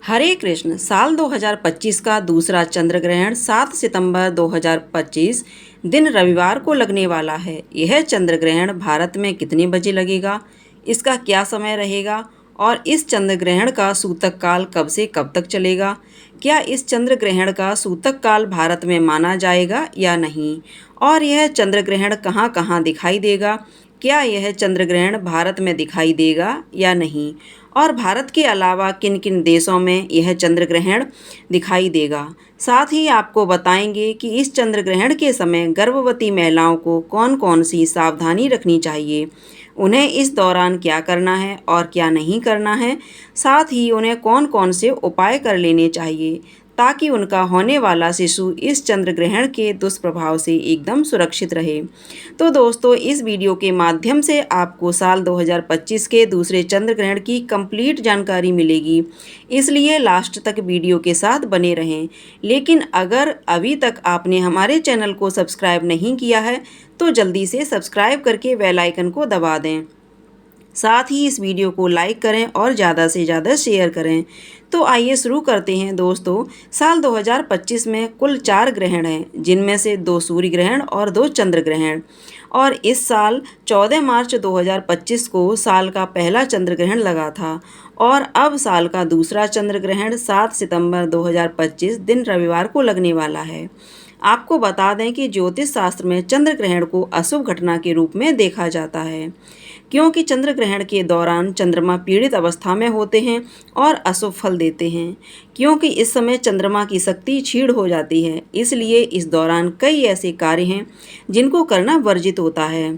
हरे कृष्ण। साल 2025 का दूसरा चंद्र ग्रहण 7 सितंबर 2025 दिन रविवार को लगने वाला है। यह चंद्र ग्रहण भारत में कितने बजे लगेगा, इसका क्या समय रहेगा और इस चंद्र ग्रहण का सूतक काल कब से कब तक चलेगा? क्या इस चंद्र ग्रहण का सूतक काल भारत में माना जाएगा या नहीं? और यह चंद्र ग्रहण कहाँ कहाँ दिखाई देगा? क्या यह चंद्र ग्रहण भारत में दिखाई देगा या नहीं? और भारत के अलावा किन किन देशों में यह चंद्र ग्रहण दिखाई देगा? साथ ही आपको बताएंगे कि इस चंद्र ग्रहण के समय गर्भवती महिलाओं को कौन कौन सी सावधानी रखनी चाहिए, उन्हें इस दौरान क्या करना है और क्या नहीं करना है, साथ ही उन्हें कौन कौन से उपाय कर लेने चाहिए ताकि उनका होने वाला शिशु इस चंद्र ग्रहण के दुष्प्रभाव से एकदम सुरक्षित रहे। तो दोस्तों, इस वीडियो के माध्यम से आपको साल 2025 के दूसरे चंद्र ग्रहण की कंप्लीट जानकारी मिलेगी, इसलिए लास्ट तक वीडियो के साथ बने रहें। लेकिन अगर अभी तक आपने हमारे चैनल को सब्सक्राइब नहीं किया है तो जल्दी से सब्सक्राइब करके बेल आइकन को दबा दें। साथ ही इस वीडियो को लाइक करें और ज़्यादा से ज़्यादा शेयर करें। तो आइए शुरू करते हैं दोस्तों। साल 2025 में कुल 4 ग्रहण हैं, जिनमें से 2 सूर्य ग्रहण और 2 चंद्र ग्रहण। और इस साल 14 मार्च 2025 को साल का पहला चंद्र ग्रहण लगा था और अब साल का दूसरा चंद्र ग्रहण 7 सितंबर 2025 दिन रविवार को लगने वाला है। आपको बता दें कि ज्योतिष शास्त्र में चंद्र ग्रहण को अशुभ घटना के रूप में देखा जाता है, क्योंकि चंद्र ग्रहण के दौरान चंद्रमा पीड़ित अवस्था में होते हैं और अशुभ फल देते हैं, क्योंकि इस समय चंद्रमा की शक्ति क्षीण हो जाती है। इसलिए इस दौरान कई ऐसे कार्य हैं जिनको करना वर्जित होता है।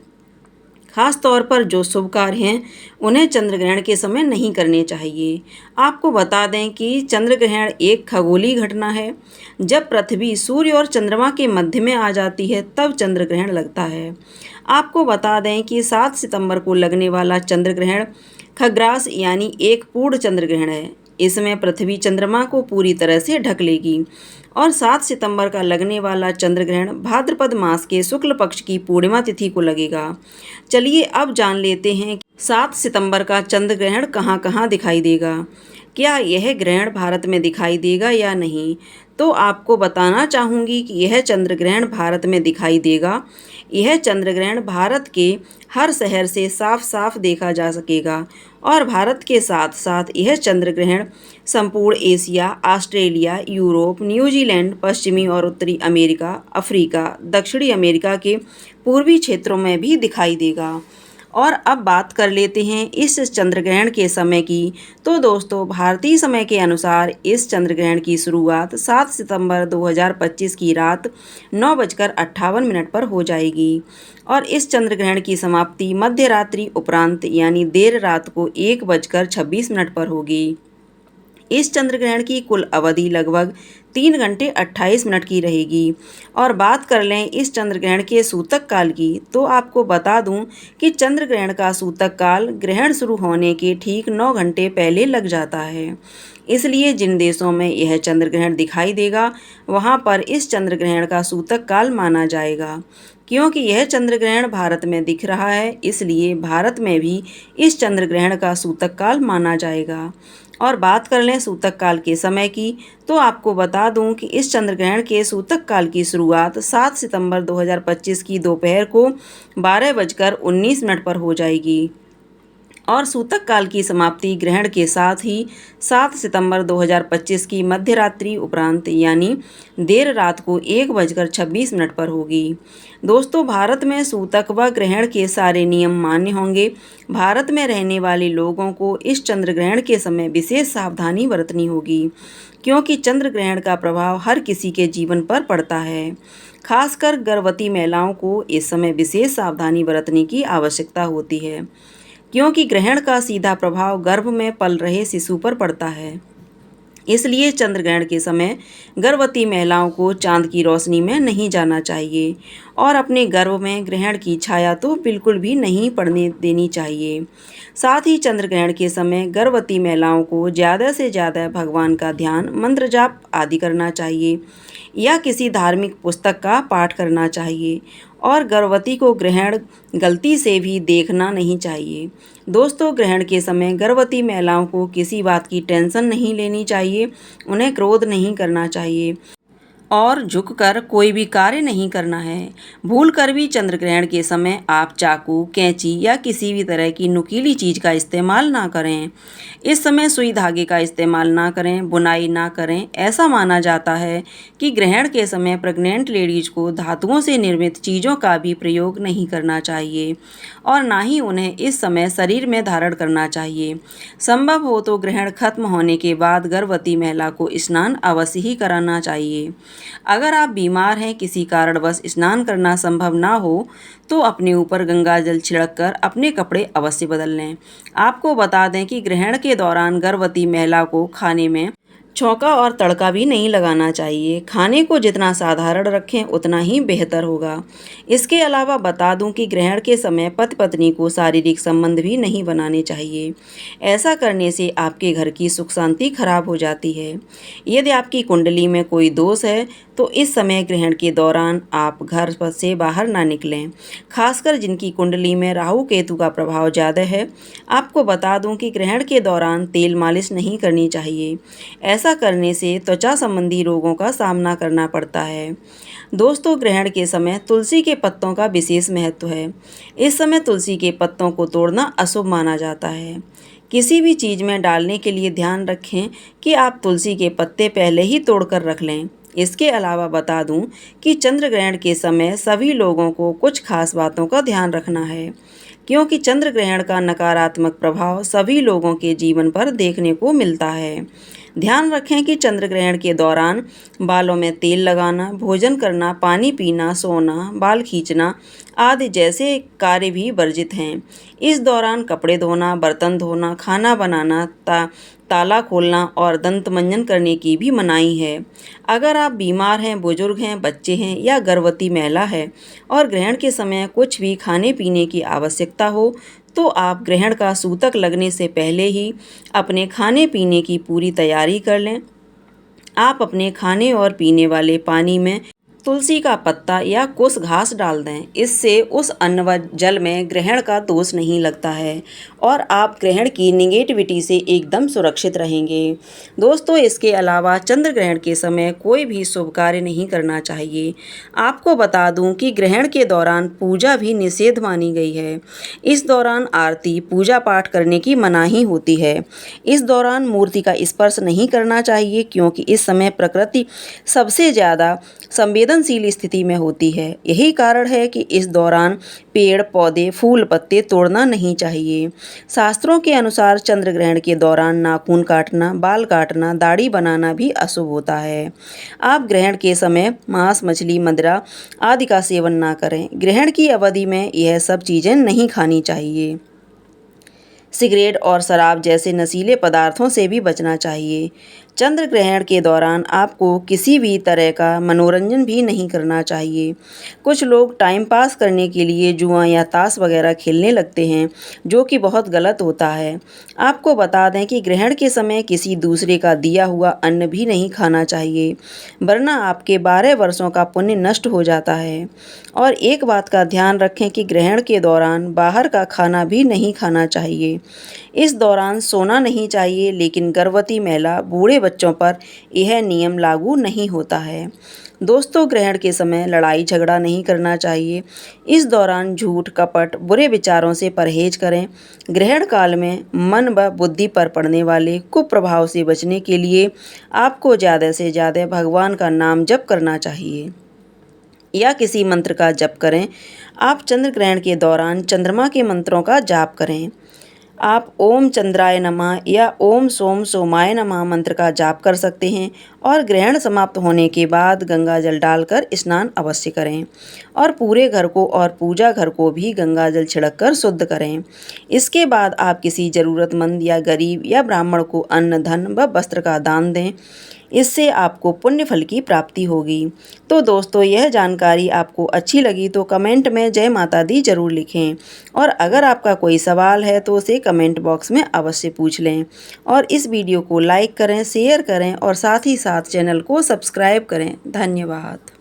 खास तौर पर जो शुभ कार्य हैं उन्हें चंद्र ग्रहण के समय नहीं करने चाहिए। आपको बता दें कि चंद्र ग्रहण एक खगोलीय घटना है। जब पृथ्वी सूर्य और चंद्रमा के मध्य में आ जाती है तब चंद्र ग्रहण लगता है। आपको बता दें कि 7 सितंबर को लगने वाला चंद्र ग्रहण खग्रास यानी एक पूर्ण चंद्र ग्रहण है। इसमें पृथ्वी चंद्रमा को पूरी तरह से ढक लेगी और 7 सितंबर का लगने वाला चंद्र ग्रहण भाद्रपद मास के शुक्ल पक्ष की पूर्णिमा तिथि को लगेगा। चलिए अब जान लेते हैं 7 सितंबर का चंद्र ग्रहण कहाँ कहाँ दिखाई देगा। क्या यह ग्रहण भारत में दिखाई देगा या नहीं? तो आपको बताना चाहूँगी कि यह चंद्र ग्रहण भारत में दिखाई देगा। यह चंद्र ग्रहण भारत के हर शहर से साफ साफ देखा जा सकेगा और भारत के साथ साथ यह चंद्र ग्रहण संपूर्ण एशिया, ऑस्ट्रेलिया, यूरोप, न्यूजीलैंड, पश्चिमी और उत्तरी अमेरिका, अफ्रीका, दक्षिणी अमेरिका के पूर्वी क्षेत्रों में भी दिखाई देगा। और अब बात कर लेते हैं इस चंद्र ग्रहण के समय की। तो दोस्तों, भारतीय समय के अनुसार इस चंद्र ग्रहण की शुरुआत 7 सितंबर 2025 की रात 9:58 पर हो जाएगी और इस चंद्र ग्रहण की समाप्ति मध्य रात्रि उपरांत यानी देर रात को 1:26 पर होगी। इस चंद्र ग्रहण की कुल अवधि लगभग 3 घंटे 28 मिनट की रहेगी। और बात कर लें इस चंद्र ग्रहण के सूतक काल की, तो आपको बता दूं कि चंद्र ग्रहण का सूतक काल ग्रहण शुरू होने के ठीक 9 घंटे पहले लग जाता है। इसलिए जिन देशों में यह चंद्र ग्रहण दिखाई देगा वहां पर इस चंद्र ग्रहण का सूतक काल माना जाएगा। क्योंकि यह चंद्र ग्रहण भारत में दिख रहा है, इसलिए भारत में भी इस चंद्र ग्रहण का सूतक काल माना जाएगा। और बात कर लें सूतक काल के समय की, तो आपको बता दूं कि इस चंद्र ग्रहण के सूतक काल की शुरुआत 7 सितंबर 2025 की दोपहर को 12:19 पर हो जाएगी और सूतक काल की समाप्ति ग्रहण के साथ ही 7 सितंबर 2025 की मध्य रात्रि उपरांत यानी देर रात को 1:26 पर होगी। दोस्तों, भारत में सूतक व ग्रहण के सारे नियम मान्य होंगे। भारत में रहने वाले लोगों को इस चंद्र ग्रहण के समय विशेष सावधानी बरतनी होगी, क्योंकि चंद्र ग्रहण का प्रभाव हर किसी के जीवन पर पड़ता है। खासकर गर्भवती महिलाओं को इस समय विशेष सावधानी बरतने की आवश्यकता होती है, क्योंकि ग्रहण का सीधा प्रभाव गर्भ में पल रहे शिशु पर पड़ता है। इसलिए चंद्र ग्रहण के समय गर्भवती महिलाओं को चांद की रोशनी में नहीं जाना चाहिए और अपने गर्भ में ग्रहण की छाया तो बिल्कुल भी नहीं पड़ने देनी चाहिए। साथ ही चंद्र ग्रहण के समय गर्भवती महिलाओं को ज़्यादा से ज़्यादा भगवान का ध्यान, मंत्र जाप आदि करना चाहिए या किसी धार्मिक पुस्तक का पाठ करना चाहिए और गर्भवती को ग्रहण गलती से भी देखना नहीं चाहिए। दोस्तों, ग्रहण के समय गर्भवती महिलाओं को किसी बात की टेंशन नहीं लेनी चाहिए, उन्हें क्रोध नहीं करना चाहिए और झुककर कोई भी कार्य नहीं करना है। भूल कर भी चंद्र ग्रहण के समय आप चाकू, कैंची या किसी भी तरह की नुकीली चीज़ का इस्तेमाल ना करें। इस समय सुई धागे का इस्तेमाल ना करें, बुनाई ना करें। ऐसा माना जाता है कि ग्रहण के समय प्रेग्नेंट लेडीज को धातुओं से निर्मित चीज़ों का भी प्रयोग नहीं करना चाहिए और ना ही उन्हें इस समय शरीर में धारण करना चाहिए। संभव हो तो ग्रहण खत्म होने के बाद गर्भवती महिला को स्नान अवश्य ही कराना चाहिए। अगर आप बीमार हैं, किसी कारणवश स्नान करना संभव ना हो, तो अपने ऊपर गंगा जल छिड़ककर अपने कपड़े अवश्य बदल लें। आपको बता दें कि ग्रहण के दौरान गर्भवती महिला को खाने में छौंका और तड़का भी नहीं लगाना चाहिए। खाने को जितना साधारण रखें उतना ही बेहतर होगा। इसके अलावा बता दूं कि ग्रहण के समय पति पत्नी को शारीरिक संबंध भी नहीं बनाने चाहिए। ऐसा करने से आपके घर की सुख शांति खराब हो जाती है। यदि आपकी कुंडली में कोई दोष है तो इस समय ग्रहण के दौरान आप घर से बाहर ना निकलें, खासकर जिनकी कुंडली में राहु केतु का प्रभाव ज़्यादा है। आपको बता दूं कि ग्रहण के दौरान तेल मालिश नहीं करनी चाहिए। ऐसा करने से त्वचा संबंधी रोगों का सामना करना पड़ता है। दोस्तों, ग्रहण के समय तुलसी के पत्तों का विशेष महत्व है। इस समय तुलसी के पत्तों को तोड़ना अशुभ माना जाता है। किसी भी चीज़ में डालने के लिए ध्यान रखें कि आप तुलसी के पत्ते पहले ही तोड़कर रख लें। इसके अलावा बता दूं कि चंद्र ग्रहण के समय सभी लोगों को कुछ खास बातों का ध्यान रखना है, क्योंकि चंद्र ग्रहण का नकारात्मक प्रभाव सभी लोगों के जीवन पर देखने को मिलता है। ध्यान रखें कि चंद्र ग्रहण के दौरान बालों में तेल लगाना, भोजन करना, पानी पीना, सोना, बाल खींचना आदि जैसे कार्य भी वर्जित हैं। इस दौरान कपड़े धोना, बर्तन धोना, खाना बनाना, ताला खोलना और दंत मंजन करने की भी मनाही है। अगर आप बीमार हैं, बुजुर्ग हैं, बच्चे हैं या गर्भवती महिला है और ग्रहण के समय कुछ भी खाने पीने की आवश्यकता हो, तो आप ग्रहण का सूतक लगने से पहले ही अपने खाने पीने की पूरी तैयारी कर लें। आप अपने खाने और पीने वाले पानी में तुलसी का पत्ता या कुछ घास डाल दें। इससे उस अन्न व जल में ग्रहण का दोष नहीं लगता है और आप ग्रहण की निगेटिविटी से एकदम सुरक्षित रहेंगे। दोस्तों, इसके अलावा चंद्र ग्रहण के समय कोई भी शुभ कार्य नहीं करना चाहिए। आपको बता दूं कि ग्रहण के दौरान पूजा भी निषेध मानी गई है। इस दौरान आरती, पूजा पाठ करने की मनाही होती है। इस दौरान मूर्ति का स्पर्श नहीं करना चाहिए, क्योंकि इस समय प्रकृति सबसे ज़्यादा संवेदनशील स्थिति में होती है। यही कारण है कि इस दौरान पेड़ पौधे, फूल पत्ते तोड़ना नहीं चाहिए। शास्त्रों के अनुसार चंद्र ग्रहण के दौरान नाखून काटना, बाल काटना, दाढ़ी बनाना भी अशुभ होता है। आप ग्रहण के समय मांस, मछली, मदिरा आदि का सेवन ना करें। ग्रहण की अवधि में यह सब चीज़ें नहीं खानी चाहिए। सिगरेट और शराब जैसे नशीले पदार्थों से भी बचना चाहिए। चंद्र ग्रहण के दौरान आपको किसी भी तरह का मनोरंजन भी नहीं करना चाहिए। कुछ लोग टाइम पास करने के लिए जुआ या ताश वगैरह खेलने लगते हैं, जो कि बहुत गलत होता है। आपको बता दें कि ग्रहण के समय किसी दूसरे का दिया हुआ अन्न भी नहीं खाना चाहिए, वरना आपके 12 वर्षों का पुण्य नष्ट हो जाता है। और एक बात का ध्यान रखें कि ग्रहण के दौरान बाहर का खाना भी नहीं खाना चाहिए। इस दौरान सोना नहीं चाहिए, लेकिन गर्भवती महिला, बूढ़े बच्चों पर यह नियम लागू नहीं होता है। दोस्तों, ग्रहण के समय लड़ाई झगड़ा नहीं करना चाहिए। इस दौरान झूठ, कपट, बुरे विचारों से परहेज करें। ग्रहण काल में मन व बुद्धि पर पड़ने वाले कुप्रभाव से बचने के लिए आपको ज़्यादा से ज़्यादा भगवान का नाम जप करना चाहिए या किसी मंत्र का जप करें। आप चंद्र ग्रहण के दौरान चंद्रमा के मंत्रों का जाप करें। आप ओम चंद्राय नमः या ओम सोम सोमाय नमः मंत्र का जाप कर सकते हैं और ग्रहण समाप्त होने के बाद गंगा जल डालकर स्नान अवश्य करें और पूरे घर को और पूजा घर को भी गंगा जल छिड़ककर शुद्ध करें। इसके बाद आप किसी ज़रूरतमंद या गरीब या ब्राह्मण को अन्न, धन व वस्त्र का दान दें। इससे आपको पुण्य फल की प्राप्ति होगी। तो दोस्तों, यह जानकारी आपको अच्छी लगी तो कमेंट में जय माता दी जरूर लिखें और अगर आपका कोई सवाल है तो उसे कमेंट बॉक्स में अवश्य पूछ लें और इस वीडियो को लाइक करें, शेयर करें और साथ ही साथ चैनल को सब्सक्राइब करें। धन्यवाद।